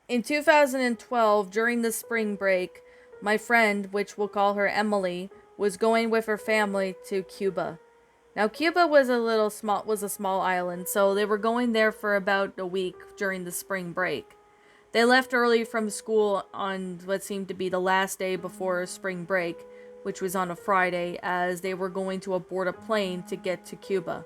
In 2012, during the spring break, my friend, which we'll call her Emily, was going with her family to Cuba. Now, Cuba was a small island, so they were going there for about a week during the spring break. They left early from school on what seemed to be the last day before spring break, which was on a Friday, as they were going to board a plane to get to Cuba.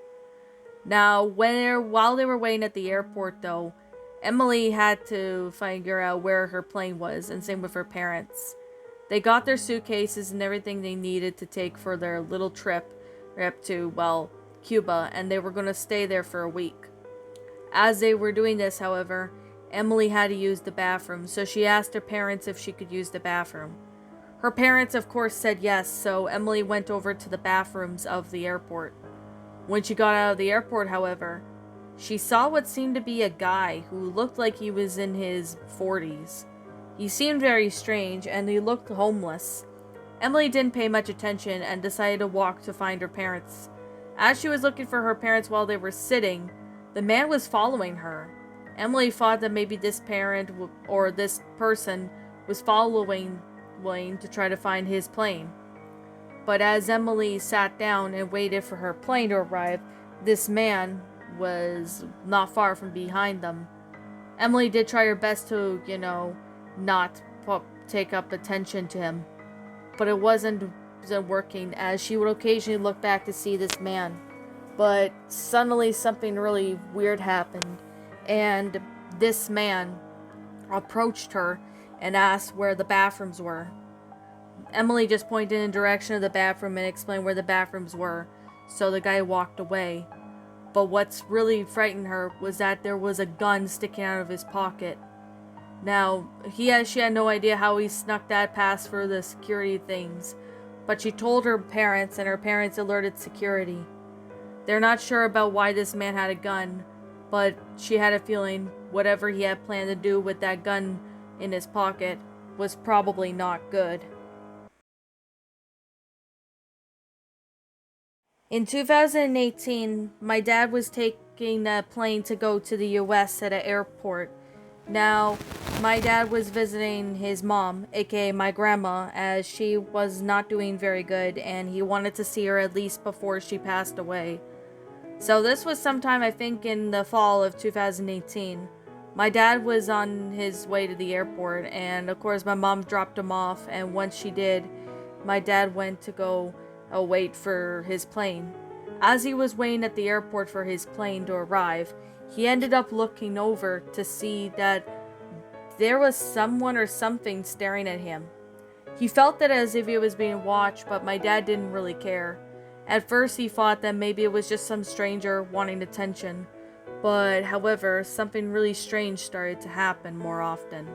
Now, while they were waiting at the airport, though, Emily had to figure out where her plane was, and same with her parents. They got their suitcases and everything they needed to take for their little trip up to, well, Cuba, and they were going to stay there for a week. As they were doing this, however, Emily had to use the bathroom, so she asked her parents if she could use the bathroom. Her parents, of course, said yes, so Emily went over to the bathrooms of the airport. When she got out of the airport, however, she saw what seemed to be a guy who looked like he was in his 40s. He seemed very strange, and he looked homeless. Emily didn't pay much attention and decided to walk to find her parents. As she was looking for her parents while they were sitting, the man was following her. Emily thought that maybe this parent or this person was following Wayne to try to find his plane. But as Emily sat down and waited for her plane to arrive, this man was not far from behind them. Emily did try her best to, not take up attention to him, but it wasn't working, as she would occasionally look back to see this man. But suddenly something really weird happened, and this man approached her and asked where the bathrooms were. Emily just pointed in the direction of the bathroom and explained where the bathrooms were, so the guy walked away. But what's really frightened her was that there was a gun sticking out of his pocket. Now, she had no idea how he snuck that past for the security things, but she told her parents, and her parents alerted security. They're not sure about why this man had a gun, but she had a feeling whatever he had planned to do with that gun in his pocket was probably not good. In 2018, my dad was taking a plane to go to the US at an airport. Now, my dad was visiting his mom, aka my grandma, as she was not doing very good and he wanted to see her at least before she passed away. So this was sometime, I think, in the fall of 2018. My dad was on his way to the airport, and of course my mom dropped him off, and once she did, my dad went to go wait for his plane. As he was waiting at the airport for his plane to arrive, he ended up looking over to see that there was someone or something staring at him. He felt that as if he was being watched, but my dad didn't really care. At first he thought that maybe it was just some stranger wanting attention, but however, something really strange started to happen more often.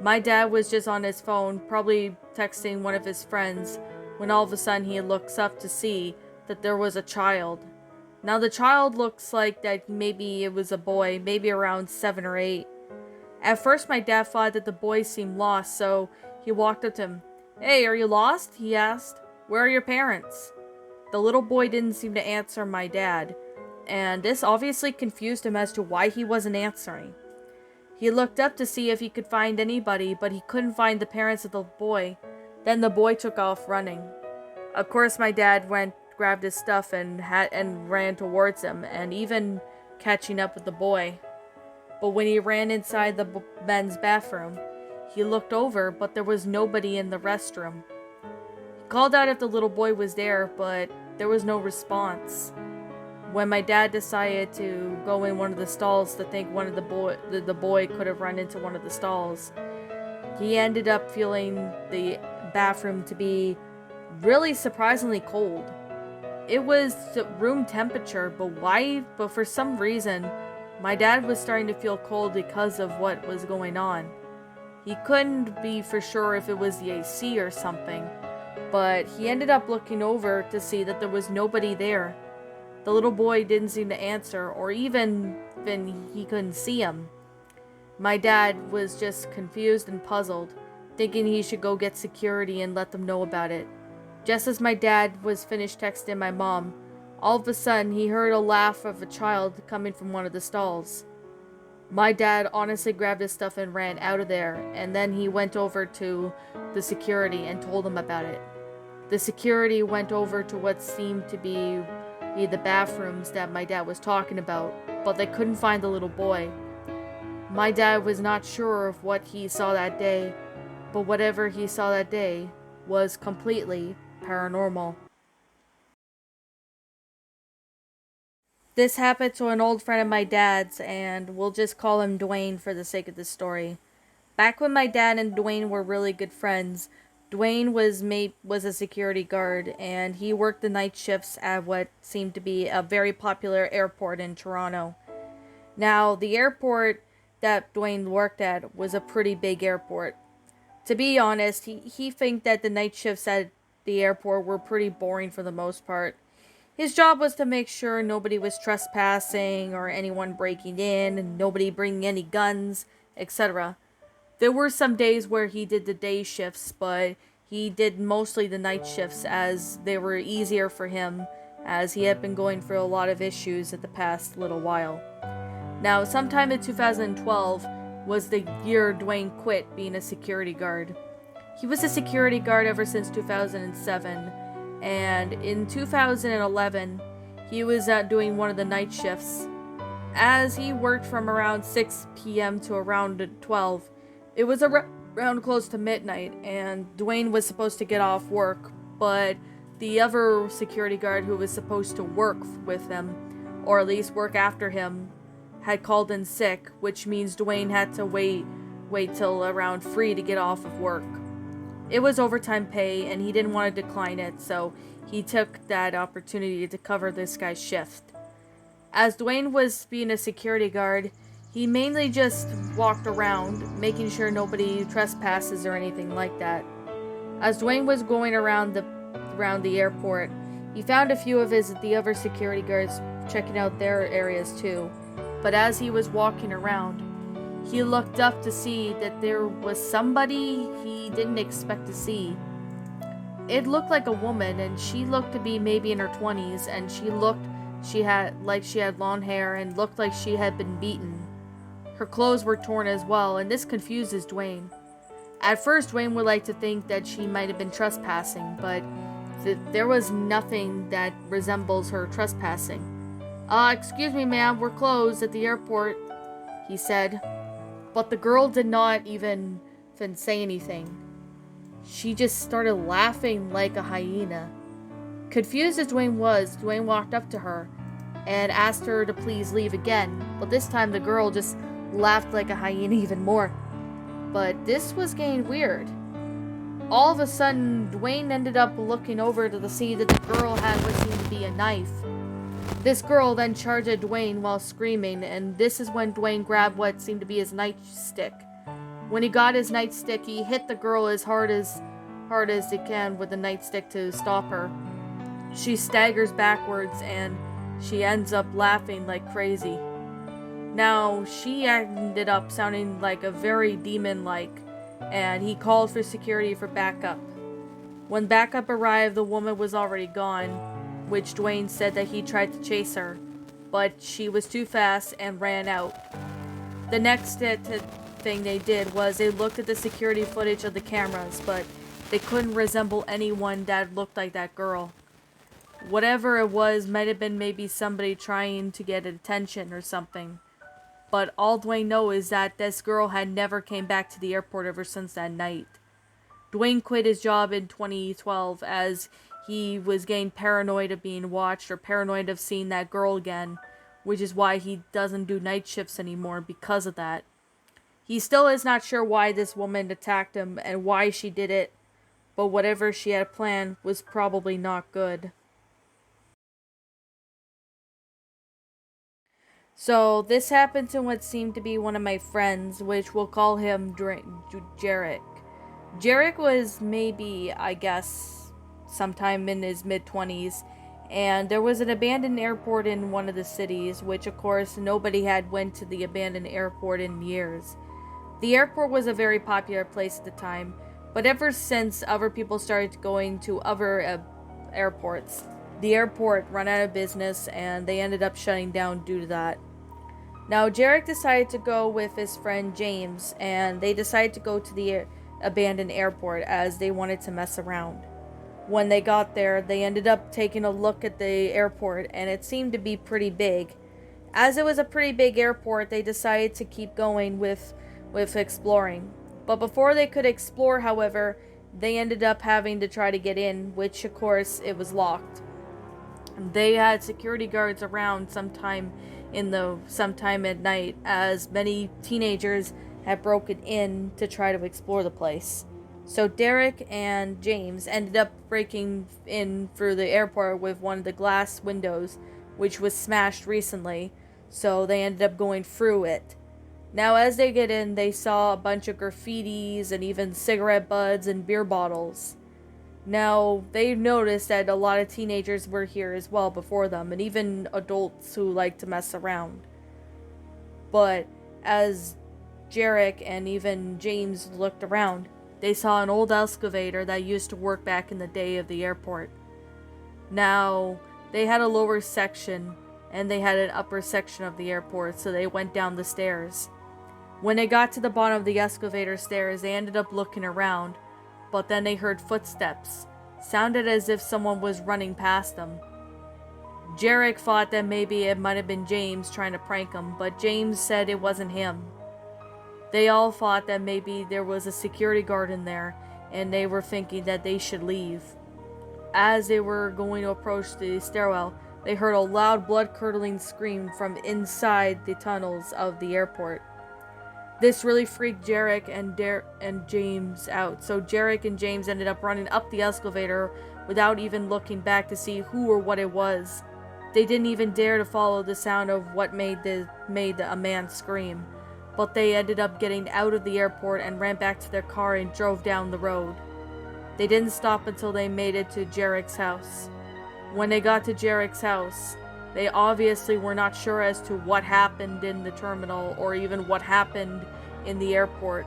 My dad was just on his phone, probably texting one of his friends, when all of a sudden he looks up to see that there was a child. Now the child looks like that maybe it was a boy, maybe around 7 or 8. At first my dad thought that the boy seemed lost, so he walked up to him. "Hey, are you lost?" he asked. "Where are your parents?" The little boy didn't seem to answer my dad, and this obviously confused him as to why he wasn't answering. He looked up to see if he could find anybody, but he couldn't find the parents of the boy. Then the boy took off running. Of course my dad grabbed his stuff and ran towards him, and even catching up with the boy. But when he ran inside the men's bathroom, he looked over, but there was nobody in the restroom. He called out if the little boy was there, but there was no response. When my dad decided to go in one of the stalls to think one of the boy could have run into one of the stalls, he ended up feeling the bathroom to be really surprisingly cold. It was room temperature, but for some reason, my dad was starting to feel cold because of what was going on. He couldn't be for sure if it was the AC or something, but he ended up looking over to see that there was nobody there. The little boy didn't seem to answer, or even he couldn't see him. My dad was just confused and puzzled, thinking he should go get security and let them know about it. Just as my dad was finished texting my mom, all of a sudden he heard a laugh of a child coming from one of the stalls. My dad honestly grabbed his stuff and ran out of there, and then he went over to the security and told them about it. The security went over to what seemed to be the bathrooms that my dad was talking about, but they couldn't find the little boy. My dad was not sure of what he saw that day, but whatever he saw that day was completely paranormal. This happened to an old friend of my dad's, and we'll just call him Dwayne for the sake of the story. Back when my dad and Dwayne were really good friends, Dwayne was a security guard, and he worked the night shifts at what seemed to be a very popular airport in Toronto. Now, the airport that Dwayne worked at was a pretty big airport. To be honest, he think that the night shifts at the airport were pretty boring for the most part. His job was to make sure nobody was trespassing or anyone breaking in, and nobody bringing any guns, etc. There were some days where he did the day shifts, but he did mostly the night shifts as they were easier for him, as he had been going through a lot of issues at the past little while. Now, sometime in 2012 was the year Dwayne quit being a security guard. He was a security guard ever since 2007, and in 2011, he was doing one of the night shifts. As he worked from around 6 p.m. to around 12, it was around close to midnight, and Dwayne was supposed to get off work, but the other security guard who was supposed to work with him, or at least work after him, had called in sick, which means Dwayne had to wait till around 3 to get off of work. It was overtime pay, and he didn't want to decline it, so he took that opportunity to cover this guy's shift. As Dwayne was being a security guard, he mainly just walked around, making sure nobody trespasses or anything like that. As Dwayne was going around the airport, he found a few of the other security guards checking out their areas too. But as he was walking around, he looked up to see that there was somebody he didn't expect to see. It looked like a woman, and she looked to be maybe in her 20s, and she had long hair and looked like she had been beaten. Her clothes were torn as well, and this confuses Dwayne. At first, Dwayne would like to think that she might have been trespassing, but there was nothing that resembles her trespassing. Excuse me, ma'am, we're closed at the airport," he said. But the girl did not even say anything. She just started laughing like a hyena. Confused as Dwayne was, Dwayne walked up to her and asked her to please leave again, but this time the girl just laughed like a hyena even more. But this was getting weird. All of a sudden, Dwayne ended up looking over to see that the girl had what seemed to be a knife. This girl then charged at Dwayne while screaming, and this is when Dwayne grabbed what seemed to be his nightstick. When he got his nightstick, he hit the girl as hard as he can with the nightstick to stop her. She staggers backwards, and she ends up laughing like crazy. Now, she ended up sounding like a very demon-like, and he called for security for backup. When backup arrived, the woman was already gone, which Dwayne said that he tried to chase her, but she was too fast and ran out. The next thing they did was they looked at the security footage of the cameras, but they couldn't resemble anyone that looked like that girl. Whatever it was might have been maybe somebody trying to get attention or something. But all Dwayne knows is that this girl had never came back to the airport ever since that night. Dwayne quit his job in 2012 as he was getting paranoid of being watched or paranoid of seeing that girl again, which is why he doesn't do night shifts anymore because of that. He still is not sure why this woman attacked him and why she did it, but whatever she had planned was probably not good. So this happened to what seemed to be one of my friends, which we'll call him Jarek. Jarek was maybe, I guess, sometime in his mid-20s, and there was an abandoned airport in one of the cities, which of course nobody had went to the abandoned airport in years. The airport was a very popular place at the time, but ever since other people started going to other airports, the airport ran out of business and they ended up shutting down due to that. Now, Jarek decided to go with his friend James, and they decided to go to the abandoned airport as they wanted to mess around. When they got there, they ended up taking a look at the airport, and it seemed to be pretty big. As it was a pretty big airport, they decided to keep going with exploring. But before they could explore, however, they ended up having to try to get in, which of course it was locked. They had security guards around sometime at night, as many teenagers had broken in to try to explore the place. So Derek and James ended up breaking in through the airport with one of the glass windows, which was smashed recently, so they ended up going through it. Now, as they get in, they saw a bunch of graffitis and even cigarette butts and beer bottles. Now, they noticed that a lot of teenagers were here as well before them, and even adults who like to mess around. But as Jarek and even James looked around, they saw an old excavator that used to work back in the day of the airport. Now, they had a lower section and they had an upper section of the airport, so they went down the stairs. When they got to the bottom of the excavator stairs, they ended up looking around, but then they heard footsteps. Sounded as if someone was running past them. Jarek thought that maybe it might have been James trying to prank him, but James said it wasn't him. They all thought that maybe there was a security guard in there, and they were thinking that they should leave. As they were going to approach the stairwell, they heard a loud blood-curdling scream from inside the tunnels of the airport. This really freaked Jarek and James out, so Jarek and James ended up running up the excavator without even looking back to see who or what it was. They didn't even dare to follow the sound of what made a man scream, but they ended up getting out of the airport and ran back to their car and drove down the road. They didn't stop until they made it to Jarek's house. When they got to Jarek's house, they obviously were not sure as to what happened in the terminal or even what happened in the airport,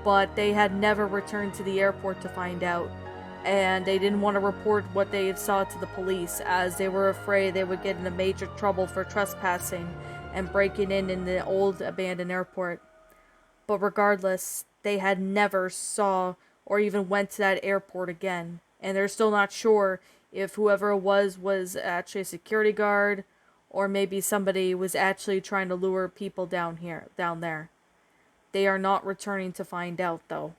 but they had never returned to the airport to find out, and they didn't want to report what they saw to the police as they were afraid they would get into major trouble for trespassing and breaking in the old abandoned airport. But regardless, they had never saw or even went to that airport again, and they're still not sure if whoever it was actually a security guard, or maybe somebody was actually trying to lure people down there. They are not returning to find out, though.